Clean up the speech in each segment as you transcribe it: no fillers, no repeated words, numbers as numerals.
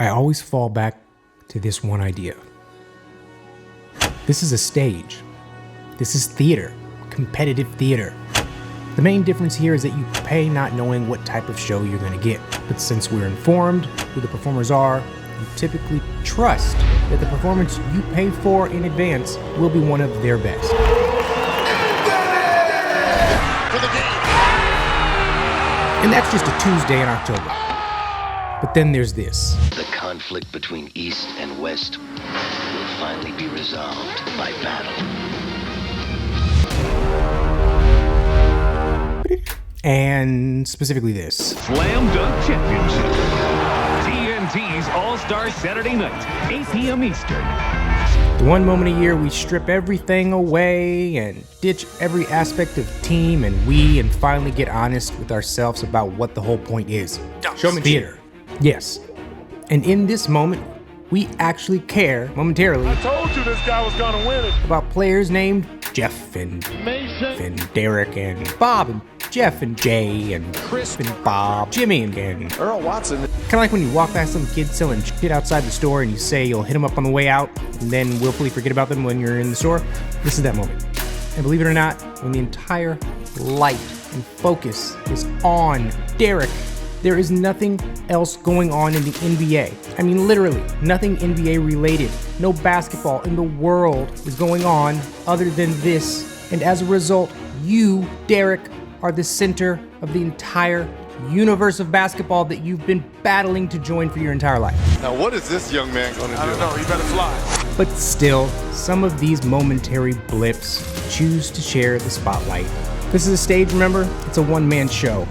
I always fall back to this one idea. This is a stage. This is theater, competitive theater. The main difference here is that you pay not knowing what type of show you're going to get. But since we're informed who the performers are, you typically trust that the performance you pay for in advance will be one of their best. And that's just a Tuesday in October. But then there's this. The conflict between East and West will finally be resolved by battle. And specifically this. Slam Dunk Championship. TNT's All-Star Saturday night, 8 p.m. Eastern. The one moment a year we strip everything away and ditch every aspect of team and finally get honest with ourselves about what the whole point is. Showmanship. Theater. Yes. And in this moment, we actually care momentarily. I told you this guy was gonna win it. About players named Jeff and Mason and Derek and Bob and Jeff and Jay and Chris and Bob, Jimmy and Earl Watson. Kind of like when you walk past some kid selling shit outside the store and you say you'll hit them up on the way out and then willfully forget about them when you're in the store. This is that moment. And believe it or not, when the entire light and focus is on Derek, there is nothing else going on in the NBA. I mean, literally, nothing NBA related. No basketball in the world is going on other than this. And as a result, you, Derek, are the center of the entire universe of basketball that you've been battling to join for your entire life. Now what is this young man gonna do? I don't know, he better fly. But still, some of these momentary blips choose to share the spotlight. This is a stage, remember? It's a one-man show.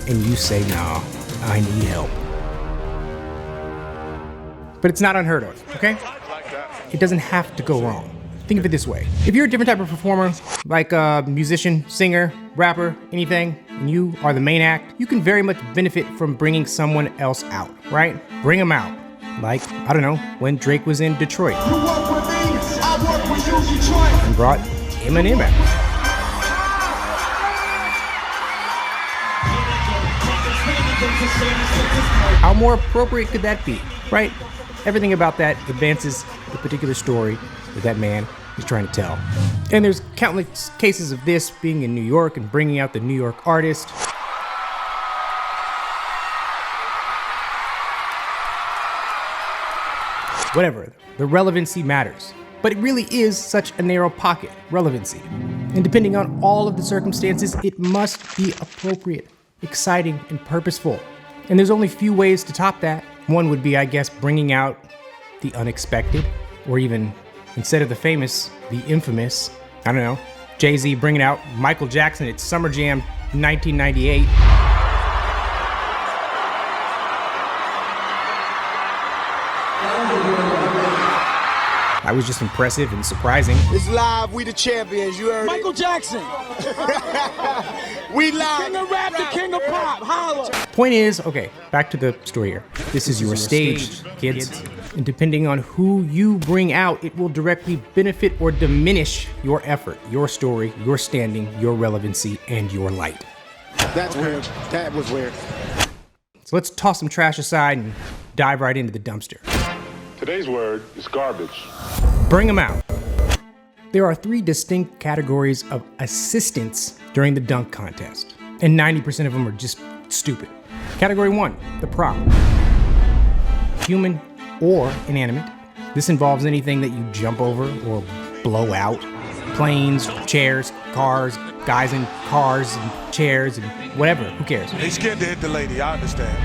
And you say, nah, I need help. But it's not unheard of, okay? It doesn't have to go wrong. Think of it this way. If you're a different type of performer, like a musician, singer, rapper, anything, and you are the main act, you can very much benefit from bringing someone else out, right? Bring them out. Like, I don't know, when Drake was in Detroit. You work with me, I work with you, Detroit. And brought Eminem out. How more appropriate could that be, right? Everything about that advances the particular story that that man is trying to tell. And there's countless cases of this being in New York and bringing out the New York artist. Whatever, the relevancy matters. But it really is such a narrow pocket, relevancy. And depending on all of the circumstances, it must be appropriate, exciting, and purposeful. And there's only few ways to top that. One would be, I guess, bringing out the unexpected, or even, instead of the famous, the infamous. I don't know, Jay-Z bringing out Michael Jackson at Summer Jam 1998. That was just impressive and surprising. It's live, we the champions, you heard Michael it. Jackson. We live. King of rap, the king of pop, holla. Point is, okay, back to the story here. This is your stage, kids. And depending on who you bring out, it will directly benefit or diminish your effort, your story, your standing, your relevancy, and your light. That's weird. That was weird. So let's toss some trash aside and dive right into the dumpster. Today's word is garbage. Bring them out. There are 3 distinct categories of assistants during the dunk contest, and 90% of them are just stupid. Category 1, the prop. Human or inanimate. This involves anything that you jump over or blow out. Planes, chairs, cars, guys in cars and chairs and whatever, who cares? They scared to hit the lady, I understand.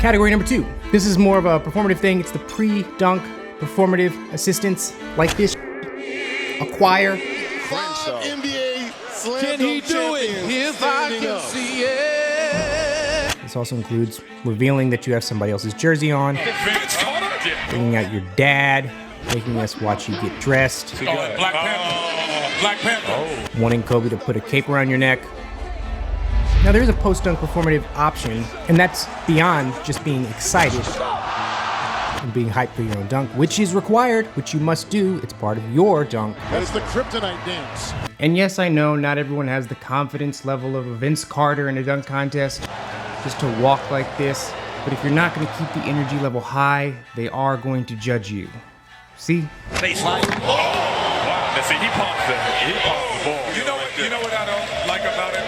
Category number 2. This is more of a performative thing. It's the pre-dunk performative assistants like this. A choir. NBA Slam Can he Dunk do it? champions If I standing can up. see it. This also includes revealing that you have somebody else's jersey on, bringing out your dad, making us watch you get dressed, Black Panther. Black Panther. wanting Kobe to put a cape around your neck. Now there is a post-dunk performative option, and that's beyond just being excited and being hyped for your own dunk, which is required, which you must do. It's part of your dunk. That is the kryptonite dance. And yes, I know not everyone has the confidence level of a Vince Carter in a dunk contest just to walk like this. But if you're not going to keep the energy level high, they are going to judge you. See? Baseline. Oh, wow. Now see, he pumped the ball. You know what I don't like about it?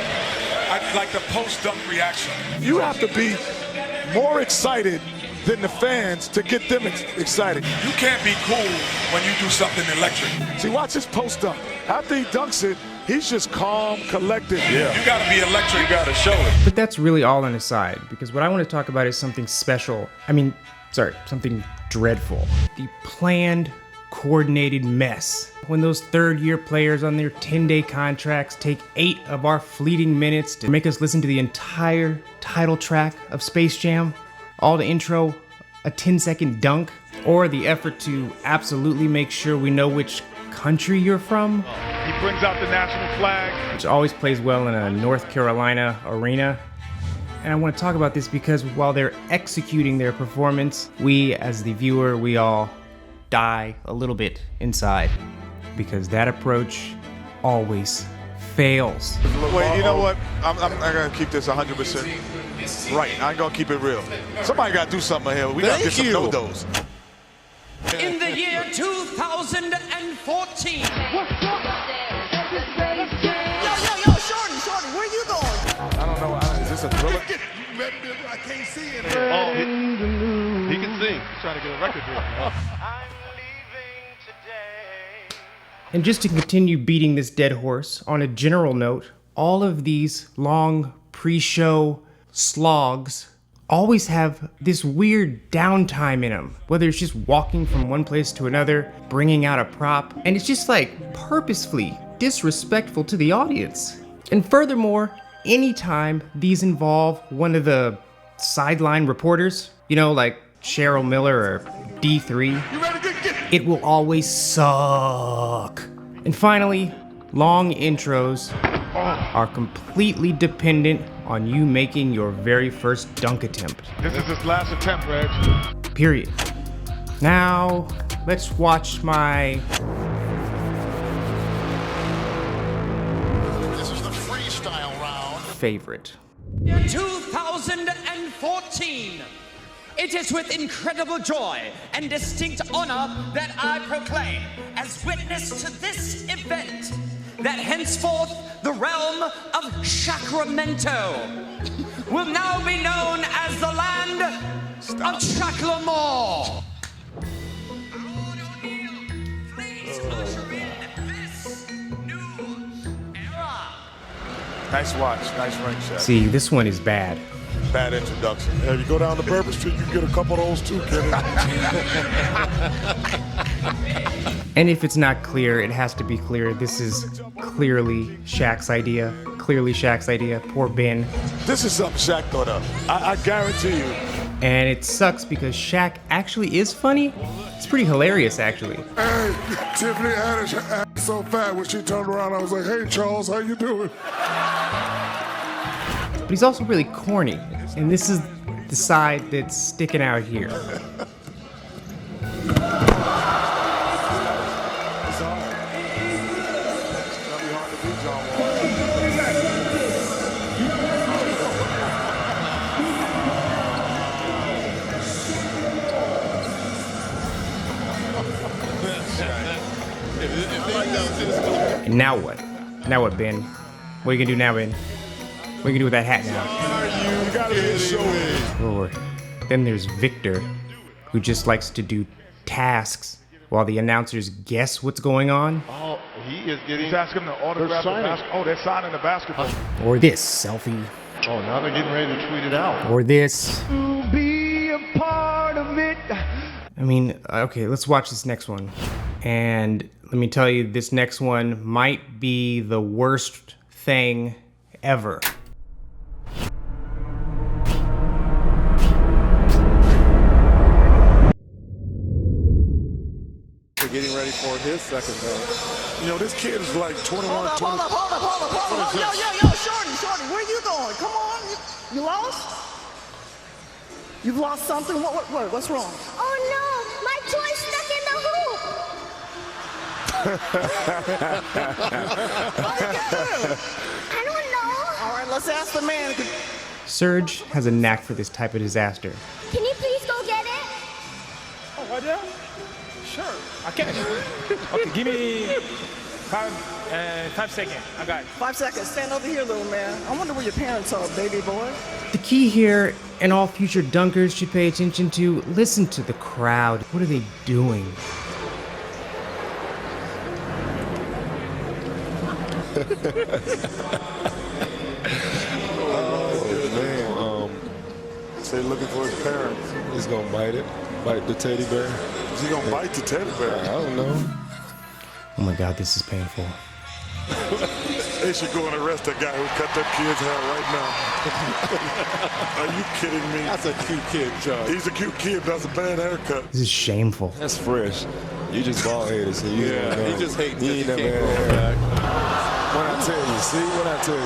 I like the post-dunk reaction. You have to be more excited than the fans to get them excited. You can't be cool when you do something electric. See, watch his post-dunk. After he dunks it, he's just calm, collected. Yeah. You gotta be electric. You gotta show it. But that's really all on his side, because what I want to talk about is something special. Something dreadful. The planned, coordinated mess. When those third-year players on their 10-day contracts take 8 of our fleeting minutes to make us listen to the entire title track of Space Jam, all to intro a 10-second dunk, or the effort to absolutely make sure we know which country you're from. He brings out the national flag. Which always plays well in a North Carolina arena. And I want to talk about this because while they're executing their performance, we as the viewer, we all die a little bit inside. Because that approach always fails. Wait, you know what? I'm gonna keep this 100% right. I'm gonna keep it real. Somebody gotta do something here. We gotta get some no-dos. In the year 2014. What's up? Yo, Shorty, where you going? I don't know. Is this a thriller? I can't see it. Oh, he can sing. He's trying to get a record deal. And just to continue beating this dead horse, on a general note, all of these long pre-show slogs always have this weird downtime in them. Whether it's just walking from one place to another, bringing out a prop, and it's just like purposefully disrespectful to the audience. And furthermore, anytime these involve one of the sideline reporters, you know, like Cheryl Miller or D3, it will always suck. And finally, long intros are completely dependent on you making your very first dunk attempt. This is his last attempt, Reg. Period. Now, let's watch my... This is the freestyle round. favorite. 2014. It is with incredible joy and distinct honor that I proclaim, as witness to this event, that henceforth the realm of Sacramento will now be known as the land of Shaclamore. Please usher in this new era. Nice watch. Nice ring shot. See, this one is bad. Bad introduction. If you go down to Bourbon Street, you can get a couple of those too, Kenny. And if it's not clear, it has to be clear. This is clearly Shaq's idea. Clearly Shaq's idea. Poor Ben. This is something Shaq thought up. I guarantee you. And it sucks because Shaq actually is funny. It's pretty hilarious, actually. Hey, Tiffany Haddish acted so fat when she turned around. I was like, hey, Charles, how you doing? But he's also really corny. And this is the side that's sticking out here. And now what? Now what, Ben? What are you gonna do now, Ben? What are you gonna do with that hat now? You gotta be a show. Or then there's Victor, who just likes to do tasks while the announcers guess what's going on. Oh, he is getting. He's asking them to autograph the basketball. Oh, they're signing the basketball. Or this selfie. Oh, now they're getting ready to tweet it out. Or this. To be a part of it. I mean, okay, let's watch this next one. And let me tell you, this next one might be the worst thing ever. Getting ready for his second dunk. You know, this kid is like 21, Hold up. Yo, Shorty, where you going? Come on, you lost? You've lost something? What's wrong? Oh no, my toy's stuck in the hoop. What did you do? I don't know. All right, let's ask the man. Serge has a knack for this type of disaster. Can you please go get it? Oh, right there? Sure, I can. Okay, give me 5 seconds. I got it. 5 seconds. Stand over here, little man. I wonder where your parents are, baby boy. The key here, and all future dunkers should pay attention to, listen to the crowd. What are they doing? Oh, man. Say looking for his parents. He's gonna bite it. Bite the teddy bear. Is he gonna bite the teddy bear? I don't know. Oh my God, this is painful. They should go and arrest that guy who cut that kid's hair right now. Are you kidding me? That's a cute kid, Charles. He's a cute kid, but that's a bad haircut. This is shameful. That's fresh. You just bald-headed, so you Yeah, don't know. he just hating You ain't never had a haircut. What I tell you, see? What I tell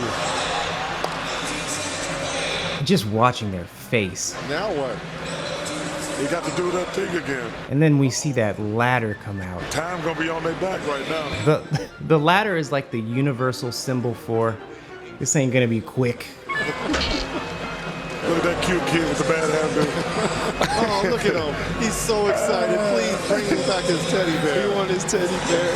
you. Just watching their face. Now what? He got to do that thing again. And then we see that ladder come out. Time gonna be on their back right now. The ladder is like the universal symbol for this ain't gonna be quick. Look at that cute kid with the bad hairdo. Oh, look at him. He's so excited. Please bring him back his teddy bear. He wants his teddy bear.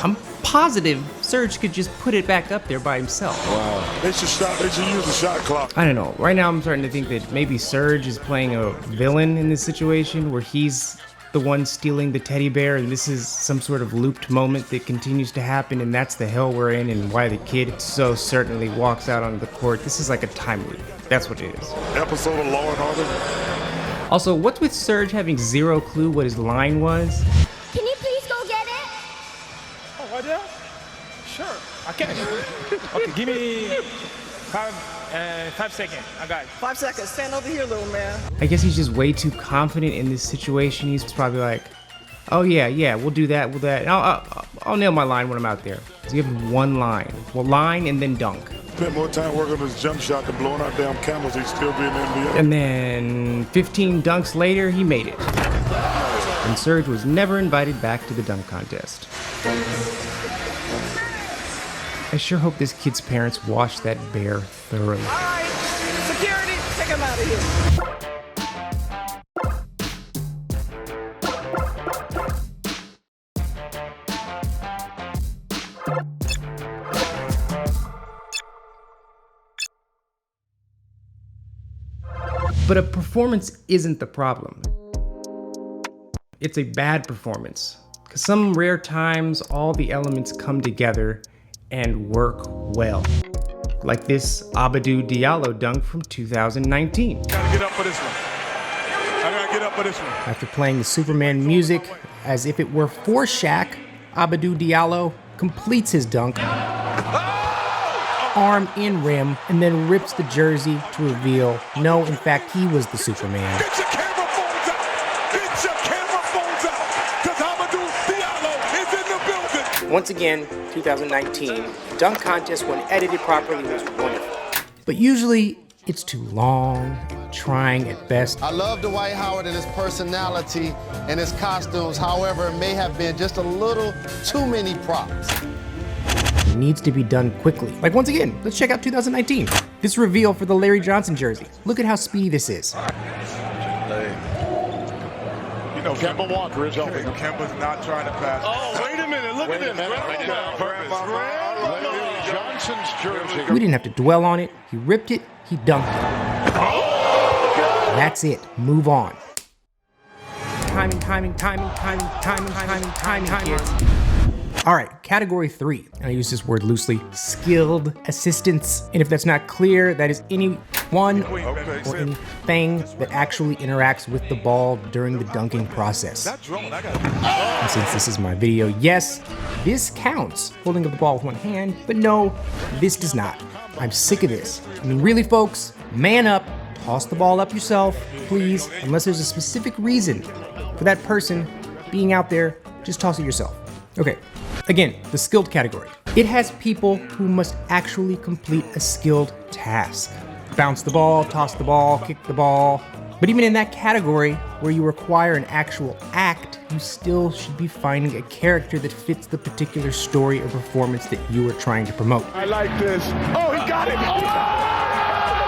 I'm positive Serge could just put it back up there by himself. Wow. They should use the shot clock. I don't know. Right now I'm starting to think that maybe Serge is playing a villain in this situation where he's the one stealing the teddy bear and this is some sort of looped moment that continues to happen and that's the hell we're in and why the kid so certainly walks out onto the court. This is like a time loop. That's what it is. Episode of Law and Order. Also, what's with Serge having zero clue what his line was? Can you please go get it? Oh, right there? Sure, I can. Okay, give me 5 seconds. I got it. 5 seconds. Stand over here, little man. I guess he's just way too confident in this situation. He's probably like, oh yeah, we'll do that, we'll that. I'll nail my line when I'm out there. So you have one line. Well, line and then dunk. Spent more time working on his jump shot than blowing out damn camels. He'd still be in the NBA. And then 15 dunks later, he made it. And Serge was never invited back to the dunk contest. I sure hope this kid's parents wash that bear thoroughly. All right. Security, take him out of here. But a performance isn't the problem. It's a bad performance. Because some rare times, all the elements come together and work well. Like this Abadou Diallo dunk from 2019. Gotta get up for this one. I gotta get up for this one. After playing the Superman music as if it were for Shaq, Abadou Diallo completes his dunk, arm in rim, and then rips the jersey to reveal, no, in fact, he was the Superman. Get your camera phones out! Get your camera phones out! Because Abadou Diallo is in the building! Once again, 2019, dunk contest when edited properly was wonderful. But usually, it's too long, trying at best. I love Dwight Howard and his personality and his costumes. However, it may have been just a little too many props. It needs to be done quickly. Like once again, let's check out 2019. This reveal for the Larry Johnson jersey. Look at how speedy this is. You know, Kemba Walker is open. Kemba's not trying to pass. Oh, wait a minute. Look at this. Larry Johnson's jersey. We didn't have to dwell on it. He ripped it, he dunked it. That's it. Move on. Timing, kids. All right, category 3, and I use this word loosely, skilled assistance. And if that's not clear, that is anyone or anything that actually interacts with the ball during the dunking process. And since this is my video, yes, this counts, holding up the ball with one hand, but no, this does not. I'm sick of this. I mean, really, folks, man up, toss the ball up yourself, please, unless there's a specific reason for that person being out there, just toss it yourself. Okay, again, the skilled category. It has people who must actually complete a skilled task. Bounce the ball, toss the ball, kick the ball. But even in that category, where you require an actual act, you still should be finding a character that fits the particular story or performance that you are trying to promote. I like this. Oh, he got it. Oh!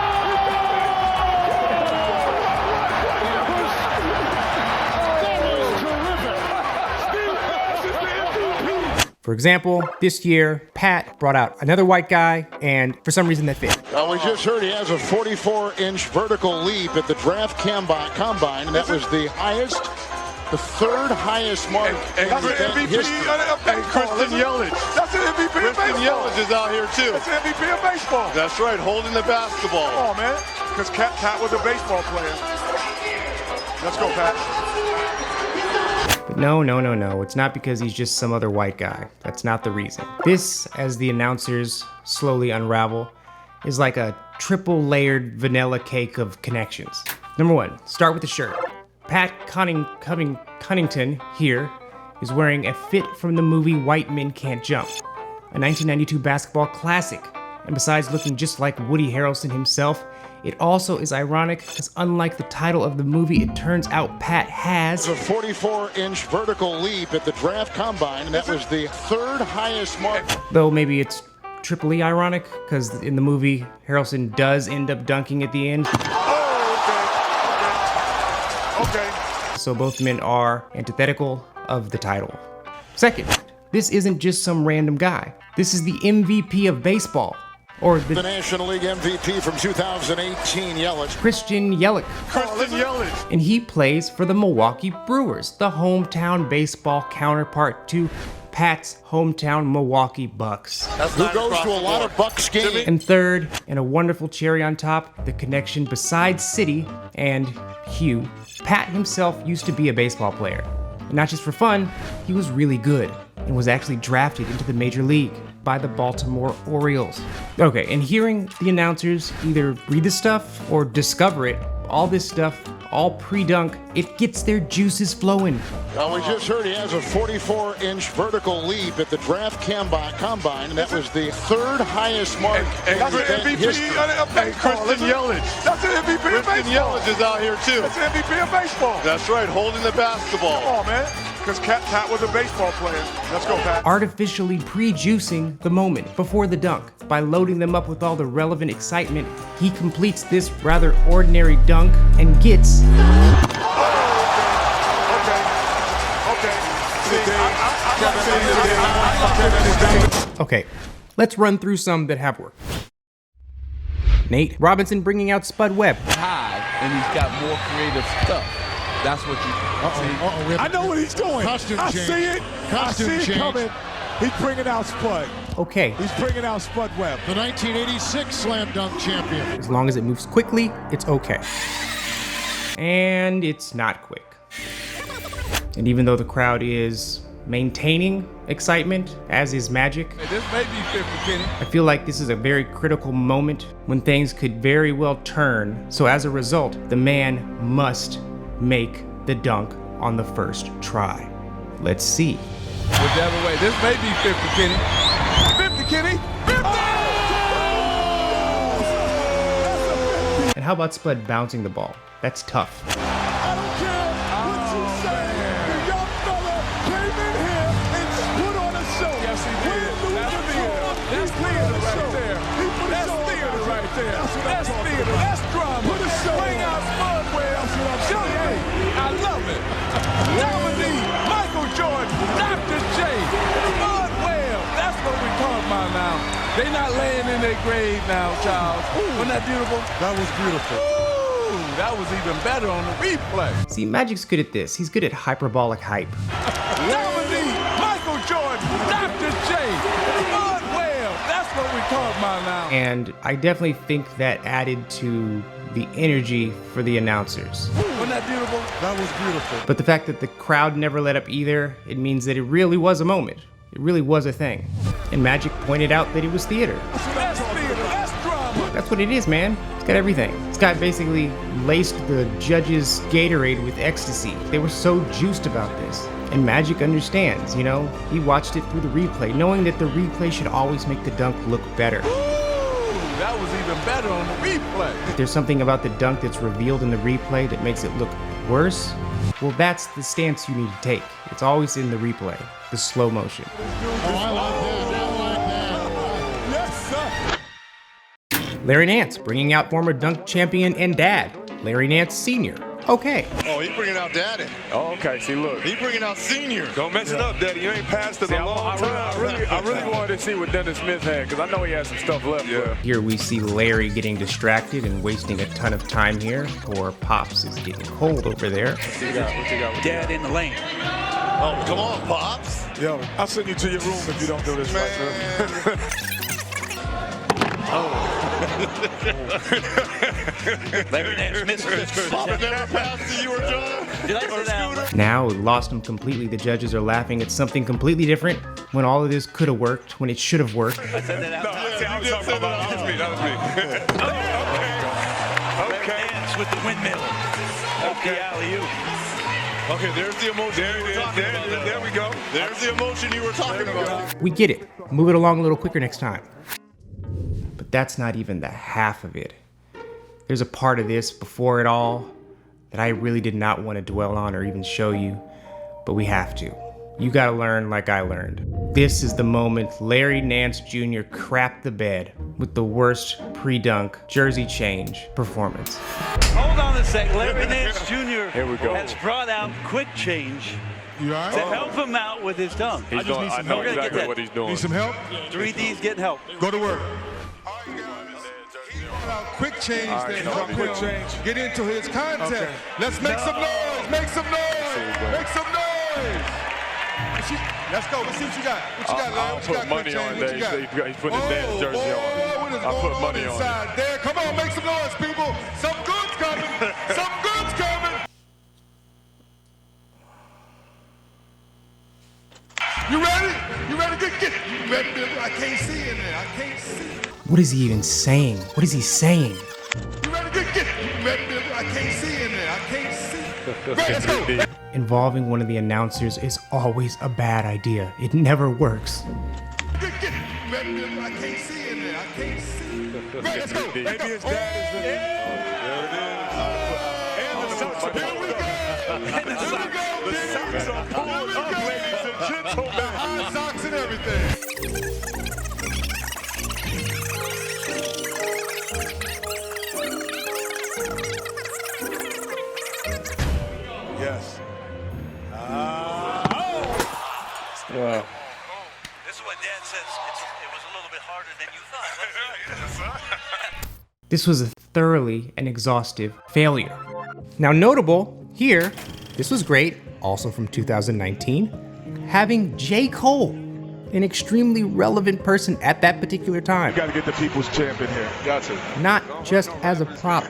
For example, this year, Pat brought out another white guy, and for some reason that fit. We just heard he has a 44-inch vertical leap at the draft combine, and that was the highest, the third highest mark in that's an MVP. history. Hey, Christian Yelich. That's an MVP of baseball. Christian Yelich is out here too. That's an MVP of baseball. That's right, holding the basketball. Come on, man. Because Pat was a baseball player. Let's go, Pat. But no, it's not because he's just some other white guy. That's not the reason. This, as the announcers slowly unravel, is like a triple layered vanilla cake of connections. Number one, start with the shirt. Pat Cunnington here is wearing a fit from the movie White Men Can't Jump, a 1992 basketball classic. And besides looking just like Woody Harrelson himself, it also is ironic because unlike the title of the movie, it turns out Pat has a 44-inch vertical leap at the draft combine, and that was the third highest mark. Though maybe it's triply ironic because in the movie, Harrelson does end up dunking at the end. Oh, okay. So both men are antithetical of the title. Second, this isn't just some random guy. This is the MVP of baseball. Or the National League MVP from 2018, Yelich. Christian Yelich. Christian Yelich. And he plays for the Milwaukee Brewers, the hometown baseball counterpart to Pat's hometown Milwaukee Bucks. Who goes to a lot of Bucks games. And third, and a wonderful cherry on top, the connection besides City and Hugh. Pat himself used to be a baseball player. And not just for fun, he was really good and was actually drafted into the major league by the Baltimore Orioles. Okay, and hearing the announcers either read the stuff or discover it, all this stuff, all pre-dunk, it gets their juices flowing. We just heard he has a 44-inch vertical leap at the draft combine, and that was the third highest mark in that's an MVP history. Hey, Christian Yelich. That's an MVP of baseball. Christian Yelich is out here too. That's an MVP of baseball. That's right, holding the basketball. Come on, man. Because Pat was a baseball player. Let's go, Pat. Artificially pre-juicing the moment before the dunk. By loading them up with all the relevant excitement, he completes this rather ordinary dunk and gets... Okay, let's run through some that have worked. Nate Robinson bringing out Spud Webb. High, and he's got more creative stuff. That's what you see. I know what he's doing. I see it. I see it coming. He's bringing out Spud. Okay. He's bringing out Spud Webb. The 1986 slam dunk champion. As long as it moves quickly, it's okay. And it's not quick. And even though the crowd is maintaining excitement, as is Magic, This may be 50 Kenny. I feel like this is a very critical moment when things could very well turn. So as a result, the man must make the dunk on the first try. Let's see. Whichever way, this may be 50 Kenny. 50 Kenny. 50! And how about Spud bouncing the ball? That's tough. I don't care what you say. The young fella came in here and put on a show. Yes, he did. That's theater. That's theater right there. That's theater right there. That's theater. That's drama. Put a show Bring out Spud Webb. Show you. I love it. Dominque, Michael Jordan, Dr. J, Spud Webb. That's what we talking about now. They not laying in their grave now, Charles. Wasn't that beautiful? That was beautiful. That was even better on the replay. See, Magic's good at this. He's good at hyperbolic hype. Dominque, Michael Jordan, Dr. J, Spud Webb. That's what we're talking about now. And I definitely think that added to the energy for the announcers. Wasn't that beautiful? That was beautiful. But the fact that the crowd never let up either, it means that it really was a moment. It really was a thing. And Magic pointed out that it was theater. That's theater. That's drama. That's what it is, man. It's got everything. It's got basically laced the judges' Gatorade with ecstasy. They were so juiced about this. And Magic understands, you know? He watched it through the replay, knowing that the replay should always make the dunk look better. That was even better on the replay. If there's something about the dunk that's revealed in the replay that makes it look worse, well, that's the stance you need to take. It's always in the replay, the slow motion. Oh, I like that. Yes, sir. Larry Nance bringing out former dunk champion and dad, Larry Nance Sr. okay. Oh, he bringing out Daddy. Oh, okay. See, look. He bringing out Senior. Don't mess it up, Daddy. You ain't passed it in a long time. I really wanted to see what Dennis Smith had, because I know he has some stuff left. Yeah. Here we see Larry getting distracted and wasting a ton of time here. Poor Pops is getting cold over there. What you got? Dad in the lane. Oh, come on, Pops. Yo, I'll send you to your room if you don't do this, man. Larry Nance misses. Papa never passed to you or John. Did I sit down? Now, we lost him completely. The judges are laughing at something completely different when all of this could have worked, when it should have worked. I said that out. No, I was talking about that was me. Okay. Nance with the windmill. Okay, alley-oop. Okay, there's the emotion you were talking about. There we go. There's the emotion you were talking about. We get it. Move it along a little quicker next time. But that's not even the half of it. There's a part of this before it all that I really did not want to dwell on or even show you, but we have to. You gotta learn like I learned. This is the moment Larry Nance Jr. crapped the bed with the worst pre-dunk jersey change performance. Hold on a sec. Larry Nance Jr. Here we go. has brought out quick change You all to right? help him out with his dunk. I know We're gonna get exactly that. what he's doing. Need some help? 3D's getting help. Go to work. Quick change there. Help quick him change. get into his contact. Okay. Let's make some noise. Make some noise. Make some noise. Let's go. Let's see what you got. What you got, Larry? I'll What you put got, money quick on change? What you that. got? He's putting his Nance jersey on. What is I'll put going money on inside there? Come on, make some noise, people. Some good's coming. Some good's coming. You ready? You ready? Get. You ready? I can't see in there. I can't see. What is he even saying? What is he saying? You ready? Get. You ready? I can't see in there. I can't see. Ready, let's go. Involving one of the announcers is always a bad idea. It never works. Get. You ready? I can't see in there. I can't see. Ready, let's go. Maybe his dad is in And the socks are pulled up. The socks are pulled up, ladies and gentlemen. The high socks and everything. Yes. Wow. This is what Dad says. It was a little bit harder than you thought. This was a thoroughly and exhaustive failure. Now, notable here, this was great, also from 2019, having J. Cole, an extremely relevant person at that particular time. You got to get the people's champ in here. Got to. Not just as a prop,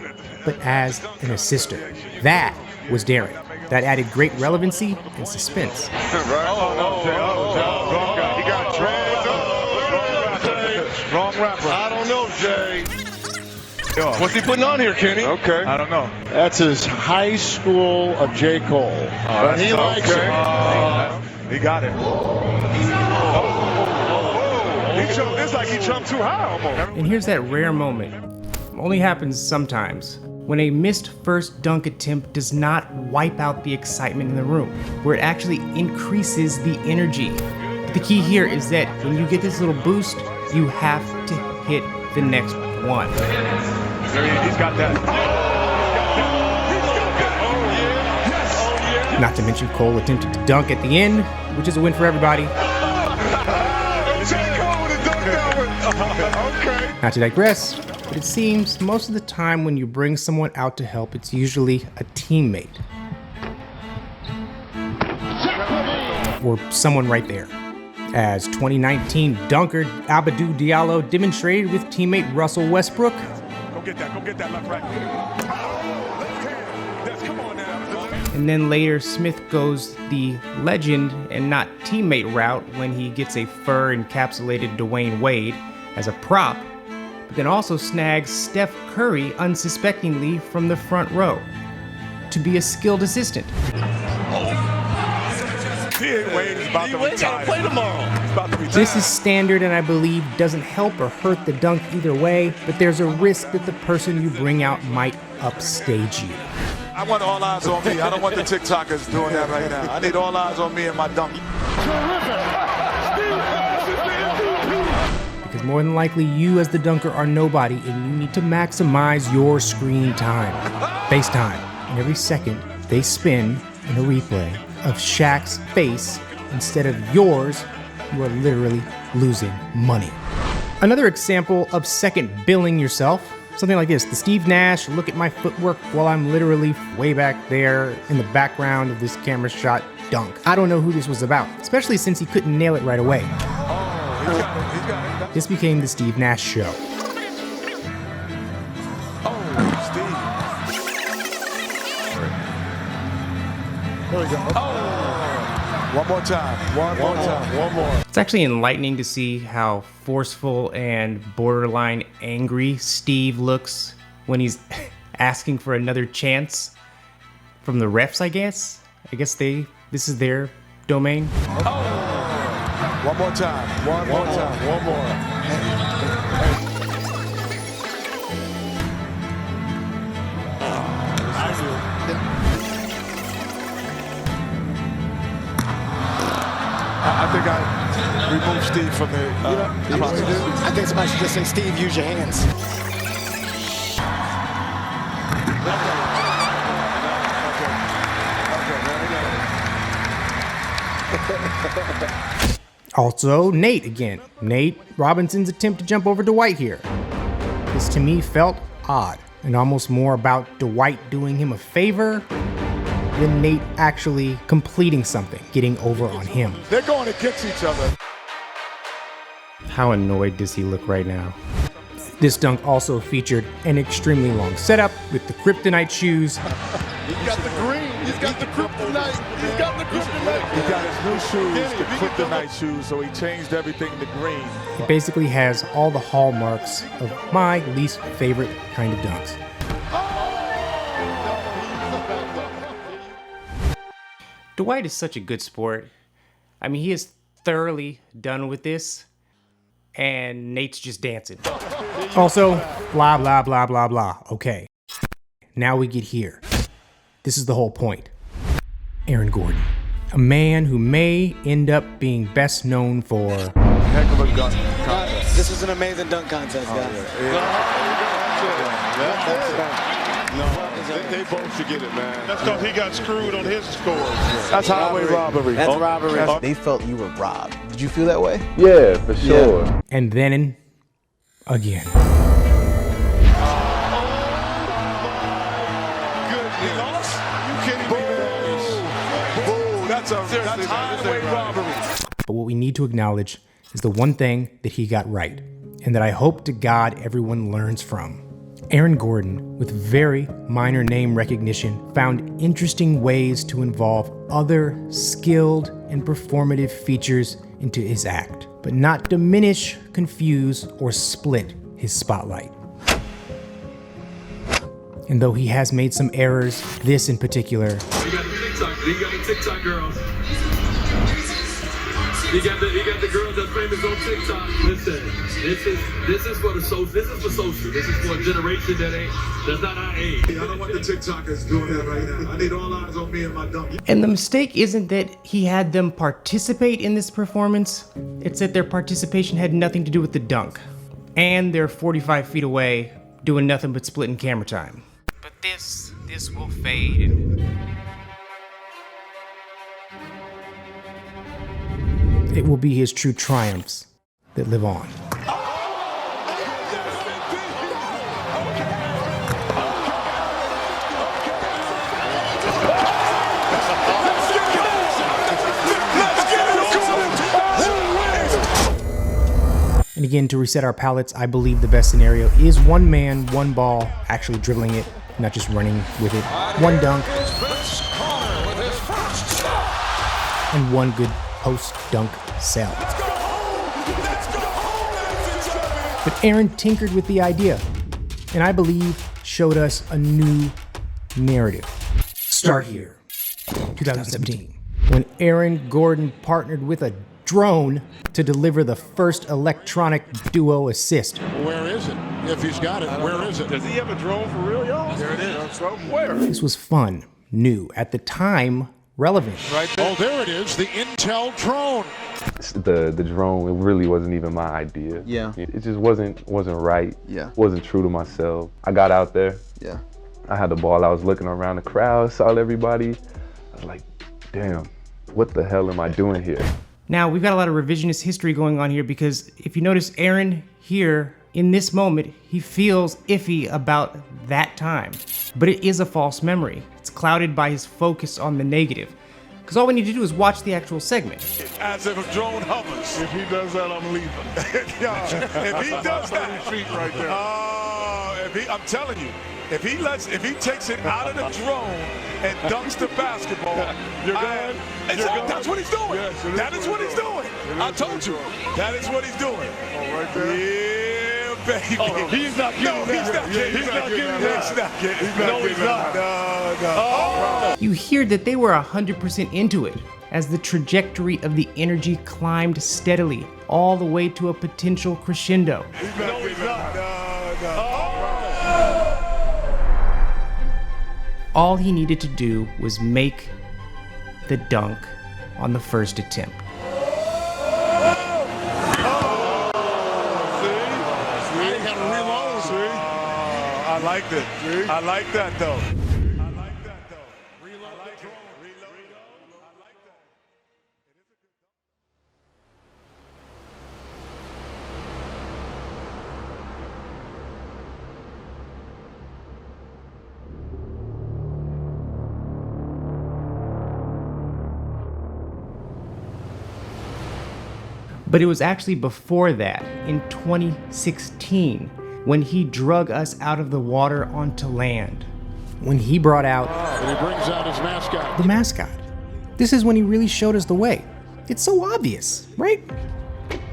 but as an assister. That was daring. That added great relevancy and suspense. Wrong guy. He got dragged. Wrong rapper. I don't know, Jay. What's he putting on here, Kenny? Okay. I don't know. That's his high school of J. Cole. But he likes it. He got it. He jumped. It's like he jumped too high almost. And here's that rare moment. Only happens sometimes. When a missed first dunk attempt does not wipe out the excitement in the room, where it actually increases the energy. The key here is that when you get this little boost, you have to hit the next one. He's got that. Not to mention Cole attempted to dunk at the end, which is a win for everybody. Not to digress, but it seems most of the time when you bring someone out to help, it's usually a teammate. Or someone right there. As 2019 dunker Abdou Diallo demonstrated with teammate Russell Westbrook. Go get that left right. Come on now. And then later, Smith goes the legend and not teammate route when he gets a fur-encapsulated Dwayne Wade as a prop, but then also snags Steph Curry unsuspectingly from the front row to be a skilled assistant. Wade is about to retire. Play tomorrow. He's about to retire. This is standard and I believe doesn't help or hurt the dunk either way, but there's a risk that the person you bring out might upstage you. I want all eyes on me. I don't want the TikTokers doing that right now. I need all eyes on me and my dunk. Because more than likely, you as the dunker are nobody and you need to maximize your screen time. Face time. and every second they spin in a replay of Shaq's face instead of yours, you are literally losing money. Another example of second billing yourself, something like this. The Steve Nash, look at my footwork while I'm literally way back there in the background of this camera shot dunk. I don't know who this was about, especially since he couldn't nail it right away. This became the Steve Nash show. There we go. One more time. One more. It's actually enlightening to see how forceful and borderline angry Steve looks when he's asking for another chance from the refs, I guess. This is their domain. One more time. One more. I think I removed Steve from the process. I think somebody should just say, Steve, use your hands. Also, Nate again. Nate Robinson's attempt to jump over Dwight here. This to me felt odd and almost more about Dwight doing him a favor than Nate actually completing something, getting over on him. They're going against each other. How annoyed does he look right now? This dunk also featured an extremely long setup with the kryptonite shoes. He's got the green. He's got the kryptonite. He's got the kryptonite. He got his new shoes, the kryptonite shoes, so he changed everything to green. It basically has all the hallmarks of my least favorite kind of dunks. Dwight is such a good sport. I mean, he is thoroughly done with this, and Nate's just dancing. Also, blah, blah, blah, blah, blah. Okay, now we get here. This is the whole point. Aaron Gordon, a man who may end up being best known for... Heck of a dunk contest. This was an amazing dunk contest, guys. They both should get it, man. That's because he got screwed on his scores. That's highway robbery. That's robbery. They felt you were robbed. Did you feel that way? Yeah, for sure. Yeah. And then again. That's highway robbery. But what we need to acknowledge is the one thing that he got right, and that I hope to God everyone learns from. Aaron Gordon, with very minor name recognition, found interesting ways to involve other skilled and performative features into his act, but not diminish, confuse, or split his spotlight. And though he has made some errors, this in particular... You got the TikTok girls. You got the girls that's famous on TikTok. Listen, this is for the social. This is for social. This is for a generation that's not our age. I don't want the TikTokers doing that right now. I need all eyes on me and my dunk. And the mistake isn't that he had them participate in this performance. It's that their participation had nothing to do with the dunk. And they're 45 feet away doing nothing but splitting camera time. But this will fade and... it will be his true triumphs that live on. And again, to reset our palettes, I believe the best scenario is one man, one ball, actually dribbling it, not just running with it. One dunk. And one good post-dunk sell. But Aaron tinkered with the idea, and I believe showed us a new narrative. Start here, 2017, when Aaron Gordon partnered with a drone to deliver the first electronic duo assist. Where is it? If he's got it, where is it? Does he have a drone for real, y'all? There it is. Where? This was fun, new, at the time, relevant. Right there. Oh, there it is, the Intel drone. The drone, it really wasn't even my idea. Yeah. It just wasn't right. Yeah. Wasn't true to myself. I got out there. Yeah. I had the ball, I was looking around the crowd, saw everybody. I was like, damn, what the hell am I doing here? Now, we've got a lot of revisionist history going on here because if you notice Aaron here, in this moment, he feels iffy about that time. But it is a false memory. It's clouded by his focus on the negative. Because all we need to do is watch the actual segment. As if a drone hovers. If he does that, I'm leaving. If he does that, feet right there. I'm telling you, if he takes it out of the drone and dunks the basketball, you're going. That's what he's doing. Yes, that is what he's doing. I told you, that is what he's doing. Oh, right there. Yeah, baby. Oh, he's not getting that. He's not getting that. He's not getting that. No, he's not. No. Oh. You hear that they were 100% into it as the trajectory of the energy climbed steadily all the way to a potential crescendo. No, he's not. All he needed to do was make the dunk on the first attempt. I liked it. I like that though. But it was actually before that, in 2016, when he drug us out of the water onto land. When he brought out... And he brings out his mascot. The mascot. This is when he really showed us the way. It's so obvious, right?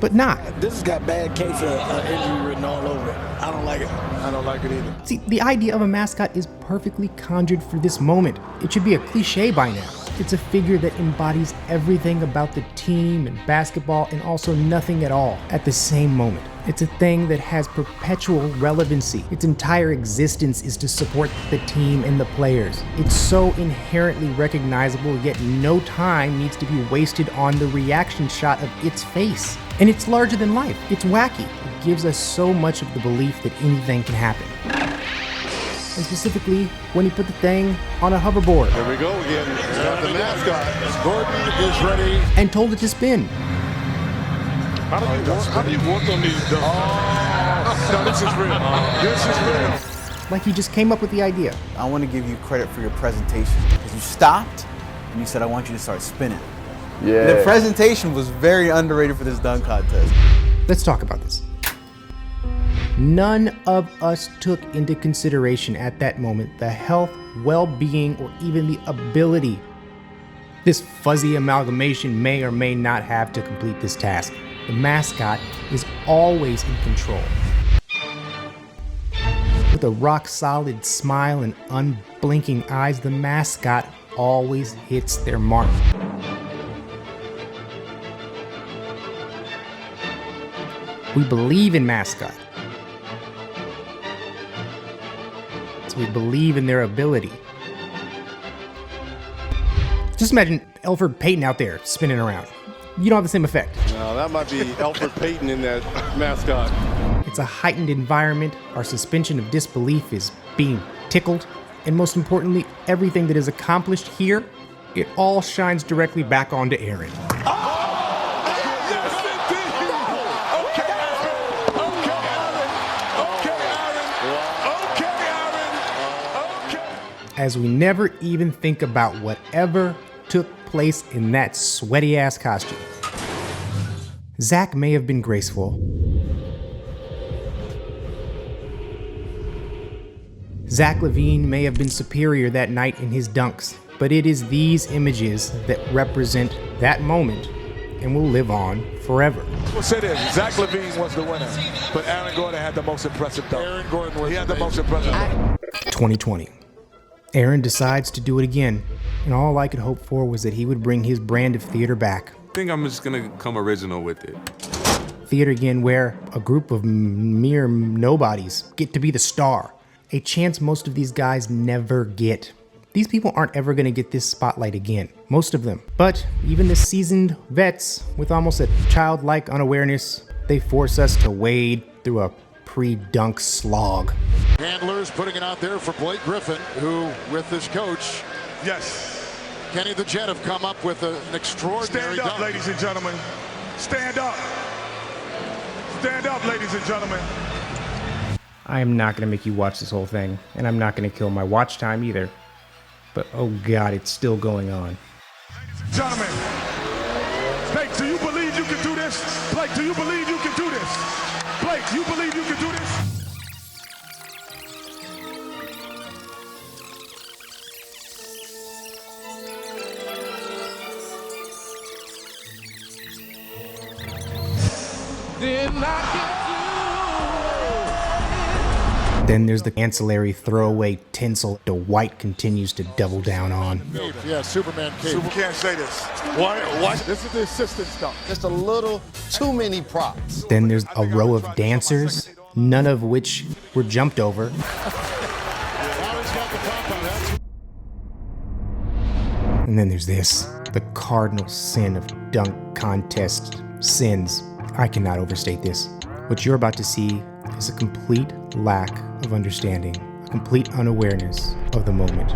But not. This has got bad case of injury written all over it. I don't like it. I don't like it either. See, the idea of a mascot is perfectly conjured for this moment. It should be a cliche by now. It's a figure that embodies everything about the team and basketball and also nothing at all at the same moment. It's a thing that has perpetual relevancy. Its entire existence is to support the team and the players. It's so inherently recognizable, yet no time needs to be wasted on the reaction shot of its face. And it's larger than life. It's wacky. It gives us so much of the belief that anything can happen. And specifically, when he put the thing on a hoverboard. There we go again. The mascot, Gordon, is ready. And told it to spin. How do you work on these dunks? Oh, no, this is real. This is real. Like he just came up with the idea. I want to give you credit for your presentation because you stopped and you said, I want you to start spinning. Yeah. The presentation was very underrated for this dunk contest. Let's talk about this. None of us took into consideration at that moment the health, well-being, or even the ability this fuzzy amalgamation may or may not have to complete this task. The mascot is always in control. With a rock-solid smile and unblinking eyes, the mascot always hits their mark. We believe in mascot. So we believe in their ability. Just imagine Elfrid Payton out there spinning around. You don't have the same effect. No, that might be Elfrid Payton in that mascot. It's a heightened environment. Our suspension of disbelief is being tickled. And most importantly, everything that is accomplished here, it all shines directly back onto Aaron. As we never even think about whatever took place in that sweaty-ass costume. Zach may have been graceful. Zach Lavine may have been superior that night in his dunks, but it is these images that represent that moment and will live on forever. We'll say this, Zach Lavine was the winner, but Aaron Gordon had the most impressive dunk. Aaron Gordon was He had the most impressive dunk. 2020. Aaron decides to do it again, and all I could hope for was that he would bring his brand of theater back. I think I'm just gonna come original with it. Theater again where a group of mere nobodies get to be the star. A chance most of these guys never get. These people aren't ever gonna get this spotlight again, most of them. But even the seasoned vets with almost a childlike unawareness, they force us to wade through a pre-dunk slog. handlers putting it out there for Blake Griffin, who, with his coach, Kenny the Jet, have come up with an extraordinary Stand up, dunk. ladies and gentlemen. Stand up. Stand up, ladies and gentlemen. I am not going to make you watch this whole thing, and I'm not going to kill my watch time either. But oh god, it's still going on. Gentlemen, Blake, do you believe you can do this? Blake, do you believe you can do this? Blake, you believe you can do this? Then there's the ancillary throwaway tinsel Dwight continues to double down on. Yeah, Superman cape. Super can't say this. Why? This is the assistant stuff. Just a little too many props. Then there's a row of dancers, none of which were jumped over. And then there's this, the cardinal sin of dunk contest sins. I cannot overstate this. What you're about to see is a complete lack of understanding, a complete unawareness of the moment.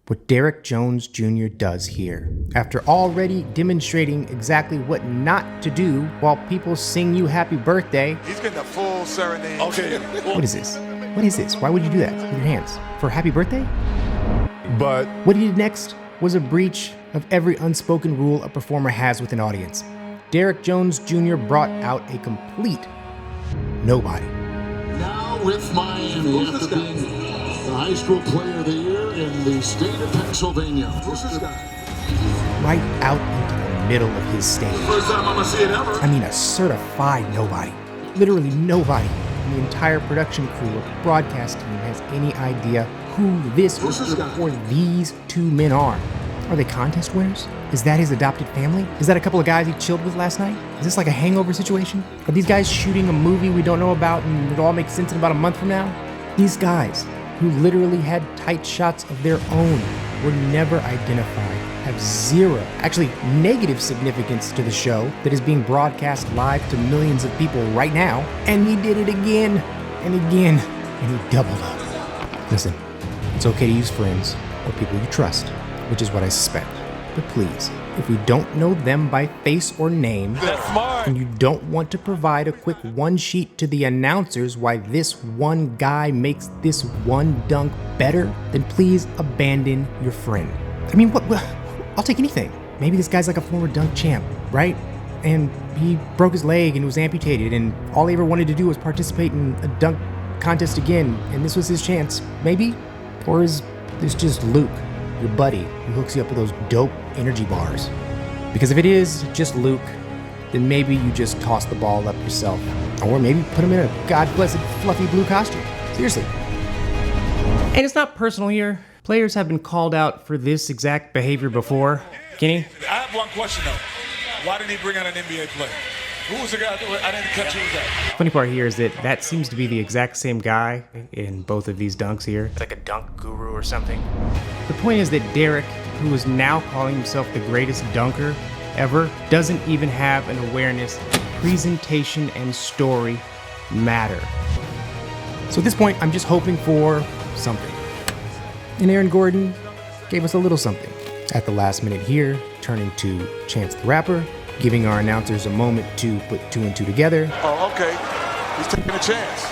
What Derek Jones Jr. does here, after already demonstrating exactly what not to do while people sing you happy birthday. He's getting a full serenade. Okay. What is this? What is this? Why would you do that with your hands? For happy birthday? But what he did next was a breach of every unspoken rule a performer has with an audience. Derek Jones Jr. brought out a complete nobody. Now with Miami after being the high school player of the year in the state of Pennsylvania. Who's this guy? Right out into the middle of his stage. First time I'm gonna see it ever. I mean, a certified nobody. Literally nobody in the entire production crew or broadcast team has any idea who this or these two men are. Are they contest winners? Is that his adopted family? Is that a couple of guys he chilled with last night? Is this like a hangover situation? Are these guys shooting a movie we don't know about and it all makes sense in about a month from now? These guys, who literally had tight shots of their own, were never identified, have zero, actually negative significance to the show that is being broadcast live to millions of people right now. And he did it again and again, and he doubled up. Listen, it's okay to use friends or people you trust, which is what I suspect. But please, if we don't know them by face or name, and you don't want to provide a quick one sheet to the announcers why this one guy makes this one dunk better, then please abandon your friend. I mean, what? I'll take anything. Maybe this guy's like a former dunk champ, right? And he broke his leg and was amputated, and all he ever wanted to do was participate in a dunk contest again, and this was his chance. Maybe? Or is this just Luke, your buddy, who hooks you up with those dope energy bars? Because if it is just Luke, then maybe you just toss the ball up yourself. Or maybe put him in a God-blessed fluffy blue costume. Seriously. And it's not personal here. Players have been called out for this exact behavior before. Kenny? I have one question though. Why didn't he bring out an NBA player? Who was the guy? I didn't catch who was that. Funny part here is that seems to be the exact same guy in both of these dunks here. It's like a dunk guru or something. The point is that Derek, who is now calling himself the greatest dunker ever, doesn't even have an awareness that presentation and story matter. So at this point, I'm just hoping for something. And Aaron Gordon gave us a little something at the last minute here, turning to Chance the Rapper, giving our announcers a moment to put two and two together. Oh, okay. He's taking a chance.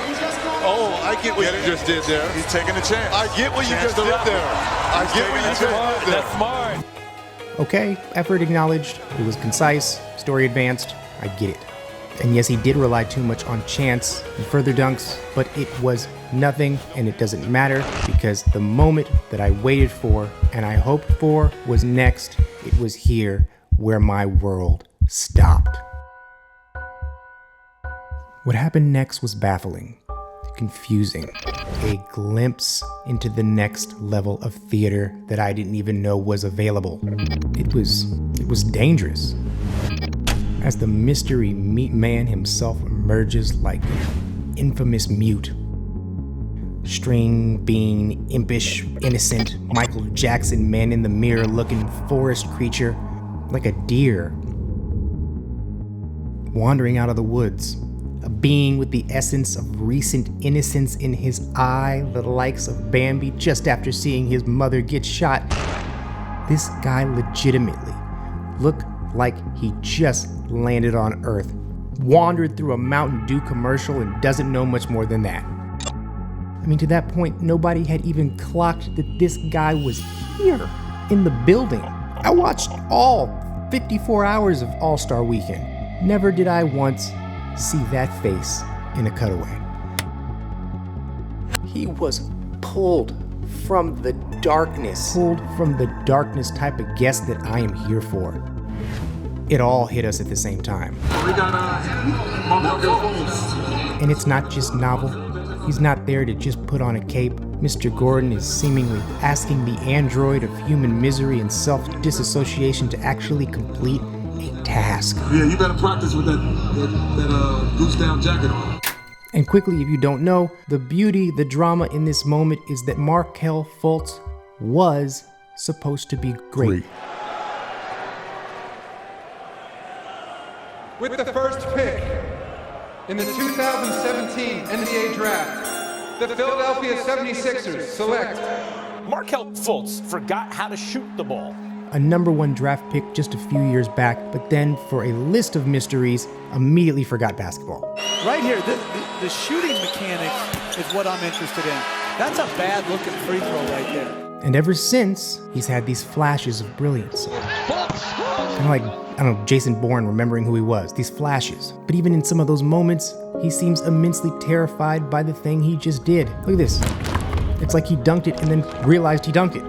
Oh, I get what you just did there. He's taking a chance. I get what you just did there. I get what you just did there. That's smart. Okay, effort acknowledged. It was concise. Story advanced. I get it. And yes, he did rely too much on chance in further dunks, but it was nothing, and it doesn't matter because the moment that I waited for and I hoped for was next. It was here where my world stopped. What happened next was baffling, confusing, a glimpse into the next level of theater that I didn't even know was available. It was dangerous. As the mystery meat man himself emerges like an infamous mute. String bean, impish, innocent, Michael Jackson man in the mirror looking forest creature, like a deer. wandering out of the woods. A being with the essence of recent innocence in his eye, the likes of Bambi just after seeing his mother get shot. This guy legitimately looked like he just landed on Earth, wandered through a Mountain Dew commercial and doesn't know much more than that. I mean, to that point, nobody had even clocked that this guy was here in the building. I watched all 54 hours of All-Star Weekend. Never did I once see that face in a cutaway. He was pulled from the darkness. Pulled from the darkness type of guest that I am here for. It all hit us at the same time. We got Markelle Fultz. And it's not just novel. He's not there to just put on a cape. Mr. Gordon is seemingly asking the android of human misery and self-disassociation to actually complete a task. Yeah, you better practice with that goose down jacket on. And quickly, if you don't know, the beauty, the drama in this moment is that Markelle Fultz was supposed to be great. With the first pick in the 2017 NBA Draft, the Philadelphia 76ers select Markelle Fultz forgot how to shoot the ball. A #1 draft pick just a few years back, but then for a list of mysteries, immediately forgot basketball. Right here, the shooting mechanics is what I'm interested in. That's a bad looking free throw right there. And ever since, he's had these flashes of brilliance. Kind of like, I don't know, Jason Bourne remembering who he was, these flashes. But even in some of those moments, he seems immensely terrified by the thing he just did. Look at this. It's like he dunked it and then realized he dunked it.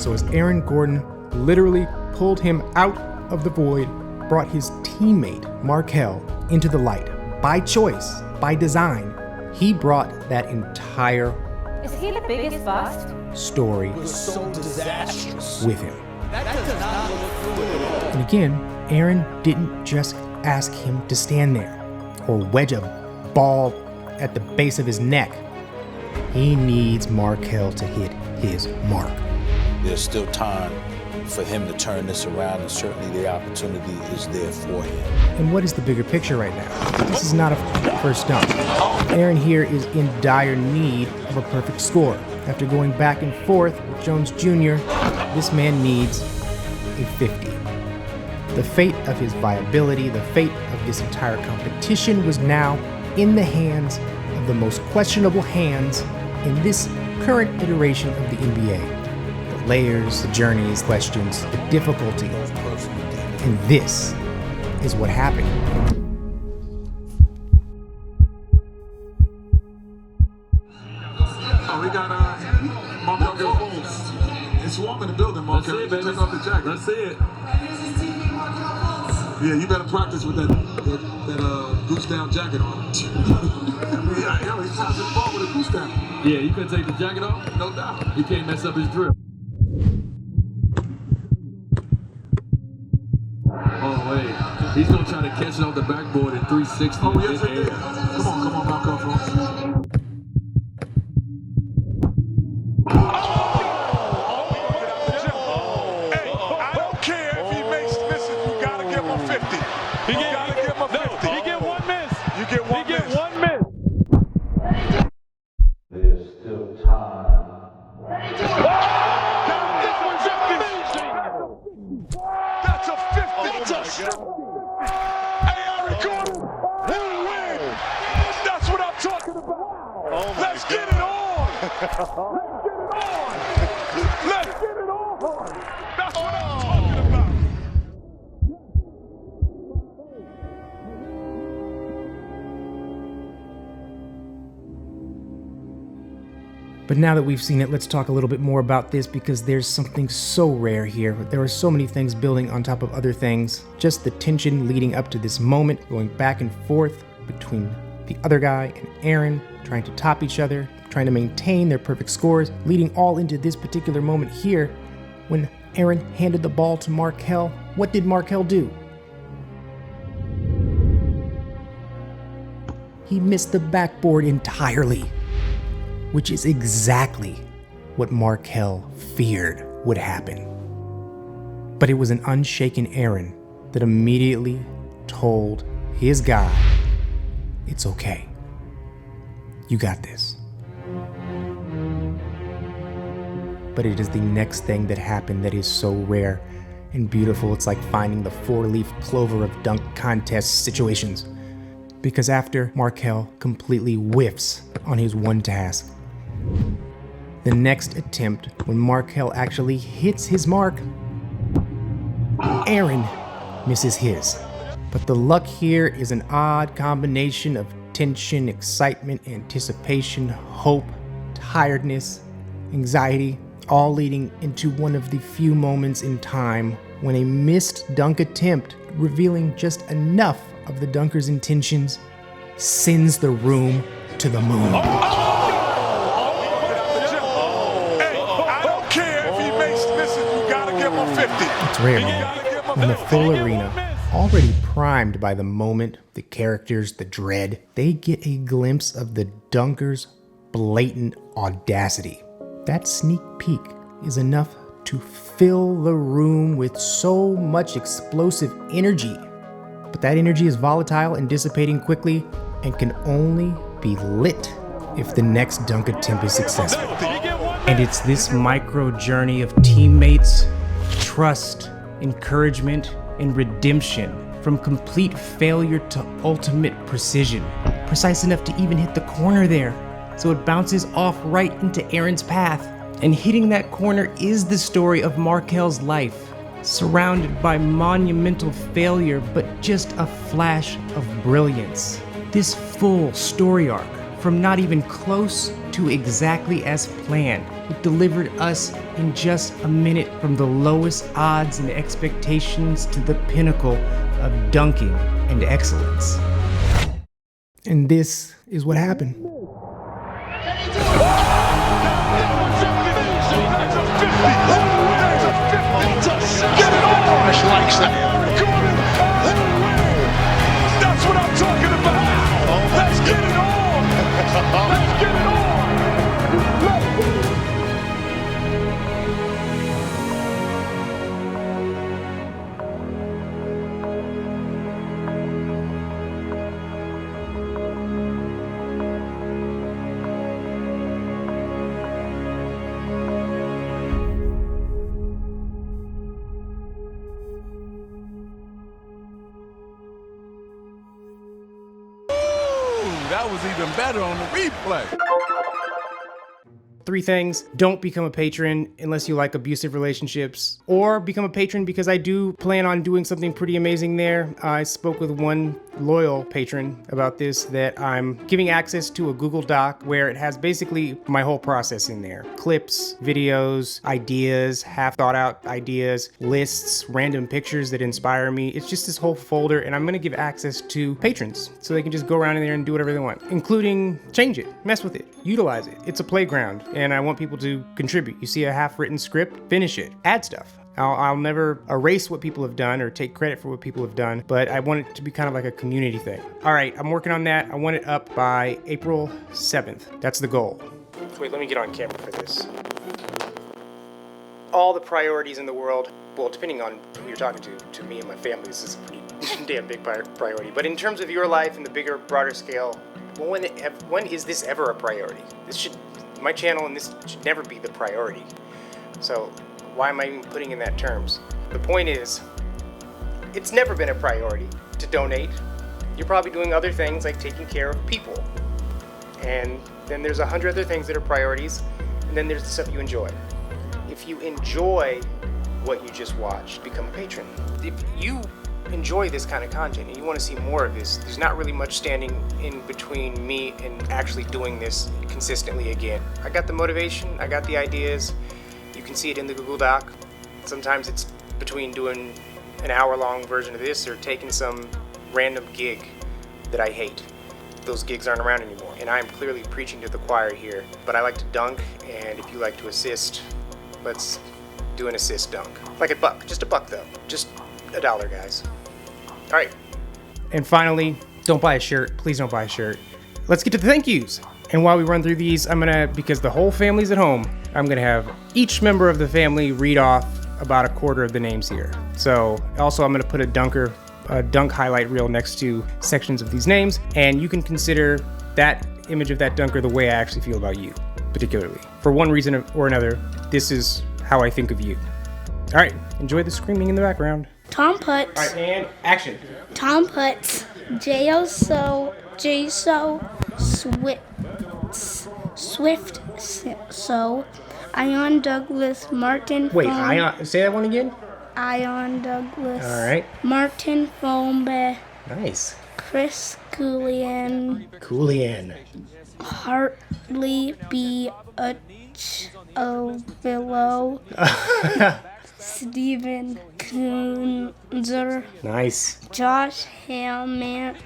So as Aaron Gordon literally pulled him out of the void, brought his teammate, Markelle, into the light. By choice, by design, he brought that entire Is he the biggest bust? story So disastrous. with him. That does not look good at all. And again, Aaron didn't just ask him to stand there or wedge a ball at the base of his neck. He needs Markelle to hit his mark. There's still time for him to turn this around, and certainly the opportunity is there for him. And what is the bigger picture right now? This is not a first dunk. Aaron here is in dire need of a perfect score. After going back and forth with Jones Jr., this man needs a 50. The fate of his viability, the fate of this entire competition was now in the hands of the most questionable hands in this current iteration of the NBA. The layers, the journeys, questions, the difficulty. And this is what happened. Oh, we got Markelle Fultz. It's warm in the building, Markelle. You take off the jacket. Let's see it. Yeah, you better practice with that goose down jacket on. Yeah, yo, he's passing the ball with a goose down. Yeah, you couldn't take the jacket off? No doubt. You can't mess up his drip. Oh, wait. He's going to try to catch it off the backboard at 360. Oh, yes, it is. Come on, Markelle Fultz. But now that we've seen it, let's talk a little bit more about this because there's something so rare here. There are so many things building on top of other things. Just the tension leading up to this moment, going back and forth between the other guy and Aaron, trying to top each other, trying to maintain their perfect scores, leading all into this particular moment here when Aaron handed the ball to Markelle. What did Markelle do? He missed the backboard entirely, which is exactly what Markelle feared would happen. But it was an unshaken Aaron that immediately told his guy, it's okay. You got this. But it is the next thing that happened that is so rare and beautiful. It's like finding the four-leaf clover of dunk contest situations. Because after Markelle completely whiffs on his one task, the next attempt, when Markelle actually hits his mark, Aaron misses his. But the luck here is an odd combination of tension, excitement, anticipation, hope, tiredness, anxiety, all leading into one of the few moments in time when a missed dunk attempt, revealing just enough of the dunker's intentions, sends the room to the moon. It's rare, man. In the full arena, already primed by the moment, the characters, the dread, they get a glimpse of the dunker's blatant audacity. That sneak peek is enough to fill the room with so much explosive energy. But that energy is volatile and dissipating quickly and can only be lit if the next dunk attempt is successful. And it's this micro journey of teammates, trust, encouragement, and redemption, from complete failure to ultimate precision. Precise enough to even hit the corner there, so it bounces off right into Aaron's path. And hitting that corner is the story of Markelle's life, surrounded by monumental failure, but just a flash of brilliance. This full story arc, from not even close to exactly as planned, it delivered us in just a minute from the lowest odds and expectations to the pinnacle of dunking and excellence. And this is what happened. Likes that. That's what I'm talking about. Let's get it on. Let's get it on. That was even better on the replay. 3 things. Don't become a patron unless you like abusive relationships, or become a patron because I do plan on doing something pretty amazing there. I spoke with one loyal patron about this, that I'm giving access to a Google Doc where it has basically my whole process in there. Clips, videos, ideas, half thought out ideas, lists, random pictures that inspire me. It's just this whole folder, and I'm gonna give access to patrons so they can just go around in there and do whatever they want, including change it, mess with it, utilize it. It's a playground, and I want people to contribute. You see a half-written script, finish it, add stuff. I'll never erase what people have done or take credit for what people have done, but I want it to be kind of like a community thing. All right, I'm working on that. I want it up by April 7th. That's the goal. Wait, let me get on camera for this. All the priorities in the world, well, depending on who you're talking to me and my family, this is a pretty damn big priority. But in terms of your life and the bigger, broader scale, well, when is this ever a priority? My channel and this should never be the priority. So why am I even putting in that terms? The point is, it's never been a priority to donate. You're probably doing other things like taking care of people. And then there's 100 other things that are priorities, and then there's the stuff you enjoy. If you enjoy what you just watched, become a patron. If you enjoy this kind of content and you want to see more of this, there's not really much standing in between me and actually doing this consistently again. I got the motivation, I got the ideas. You can see it in the Google Doc. Sometimes it's between doing an hour-long version of this or taking some random gig that I hate. Those gigs aren't around anymore, and I'm clearly preaching to the choir here. But I like to dunk, and if you like to assist, let's do an assist dunk. Like $1, just $1 though. Just $1, guys. All right. And finally, don't buy a shirt. Please don't buy a shirt. Let's get to the thank yous. And while we run through these, because the whole family's at home, I'm gonna have each member of the family read off about quarter of the names here. So also I'm going to put a dunk highlight reel next to sections of these names, and you can consider that image of that dunker the way I actually feel about you, particularly. For one reason or another, this is how I think of you. All right, enjoy the screaming in the background. Tom Putz. All right, and action. Tom Putz. J-O-So, Swift, So, Ion Douglas, Martin. Wait, Ion, say that one again? Ion Douglas. All right. Martin Fombe. Nice. Chris Coolian. Hartley B. Ovillo. Stephen Kunzer. Nice. Josh Hammond.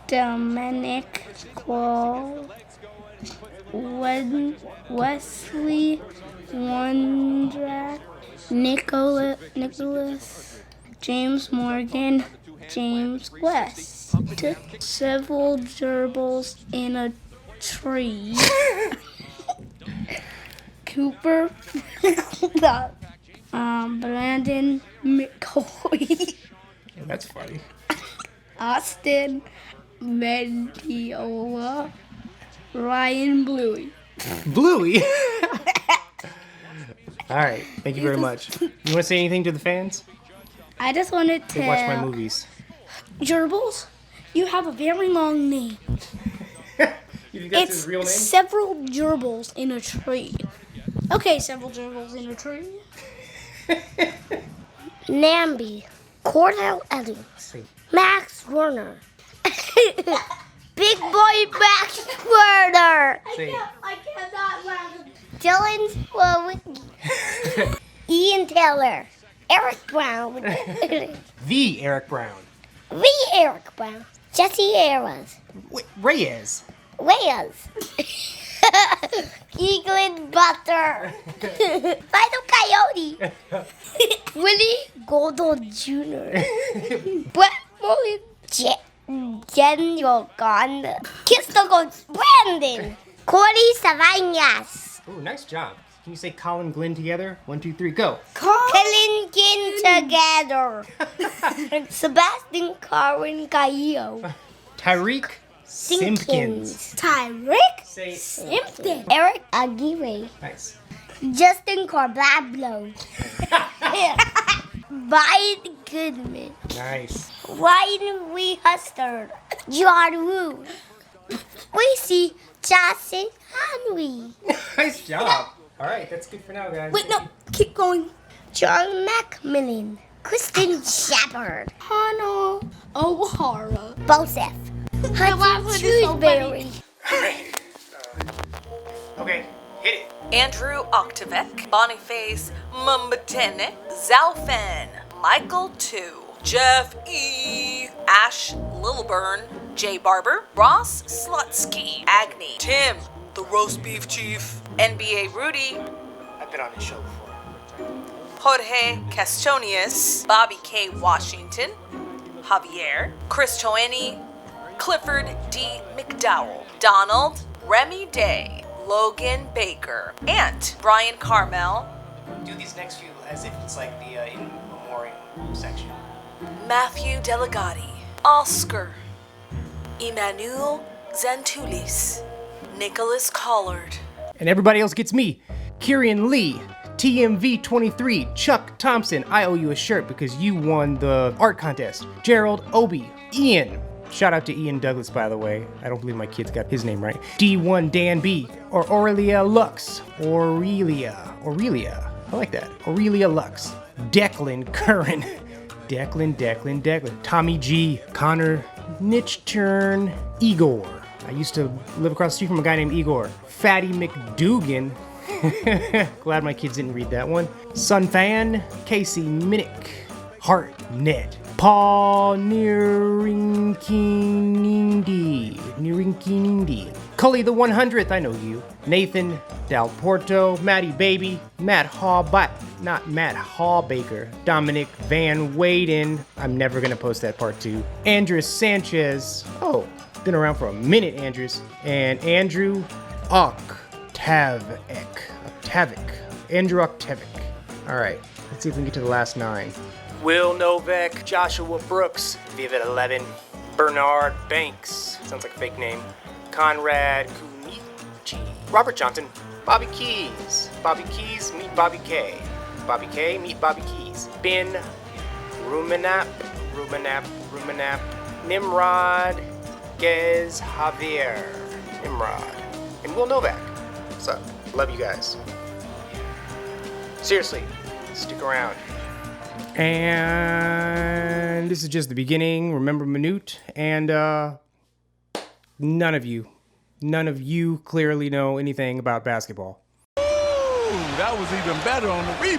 Dominic Quall. Wesley Wondrak. Nicholas. James Morgan. James West. Several gerbils in a tree. Cooper. Brandon McCoy. Yeah, that's funny. Austin Mendiola. Ryan Bluey. Bluey? All right, thank you very much. You want to say anything to the fans? I just wanted to watch my movies. Gerbils, you have a very long name. You think that's his real name? Several gerbils in a tree. Okay, several gerbils in a tree. Namby, Cordell Ellings, Max Werner, Big Boy Max Werner. I cannot run. Dylan Slowicki, Ian Taylor, Eric Brown. The Eric Brown. Jesse Reyes. Eaglin Butter. Final Coyote. Willie Goldon Jr. Brett Mullen. Daniel Gunn. Kiss the Goats. Brandon. Corey Savagnas. Ooh, nice job. Can you say Colin Glynn together? 1, 2, 3, go. Colin Glynn together. Sebastian Caron Gallo. Tyreek Simpkins. Tyreek Say Simpkins. Eric Aguirre. Nice. Justin Corbablo. Biden Goodman. Nice. Ryan Hustard. John Woo. We see Jason Henry. Nice job. All right, that's good for now, guys. Wait, no, keep going. John Macmillan. Kristen Shepard. Hannah O'Hara. Bosef. Hudson Shrewsbury. Okay, hit it. Andrew Octavek, Boniface Mumbatene, Zalfen, Michael 2, Jeff E, Ash Littleburn, Jay Barber, Ross Slutsky, Agni, Tim, the Roast Beef Chief, NBA Rudy, I've been on his show before. Jorge Castonius, Bobby K. Washington, Javier, Chris Choeni, Clifford D. McDowell, Donald, Remy Day, Logan Baker, and Brian Carmel. Do these next few as if it's like the in memoriam section. Matthew Delegati, Oscar, Emmanuel Zantulis, Nicholas Collard. And everybody else gets me. Kieran Lee, TMV23, Chuck Thompson. I owe you a shirt because you won the art contest. Gerald Obi, Ian. Shout out to Ian Douglas, by the way. I don't believe my kid's got his name right. D1 Dan B, or Aurelia Lux. Aurelia. I like that. Aurelia Lux. Declan Curran. Declan. Tommy G. Connor Nichturn. Igor. I used to live across the street from a guy named Igor. Fatty McDougan. Glad my kids didn't read that one. Sun Fan. Casey Minnick. Hartnett. Paul Nirinkinindi. Cully the 100th, I know you. Nathan Del Porto, Matty Baby, Matt not Matt Hawbaker, Dominic Van Wayden. I'm never gonna post that part 2. Andres Sanchez. Oh, been around for a minute, Andres. And Andrew Octavik. Andrew Octavik. All right. Let's see if we can get to the last 9. Will Novak, Joshua Brooks, Vivid 11, Bernard Banks, sounds like a fake name, Conrad Kunichi, Robert Johnson, Bobby Keys, meet Bobby K, Bobby K, meet Bobby Keys, Ben Rumanap, Nimrod, Gez Javier, Nimrod, and Will Novak. What's up? Love you guys. Seriously, stick around. And this is just the beginning. Remember Minute, and none of you clearly know anything about basketball. Ooh, that was even better on the replay.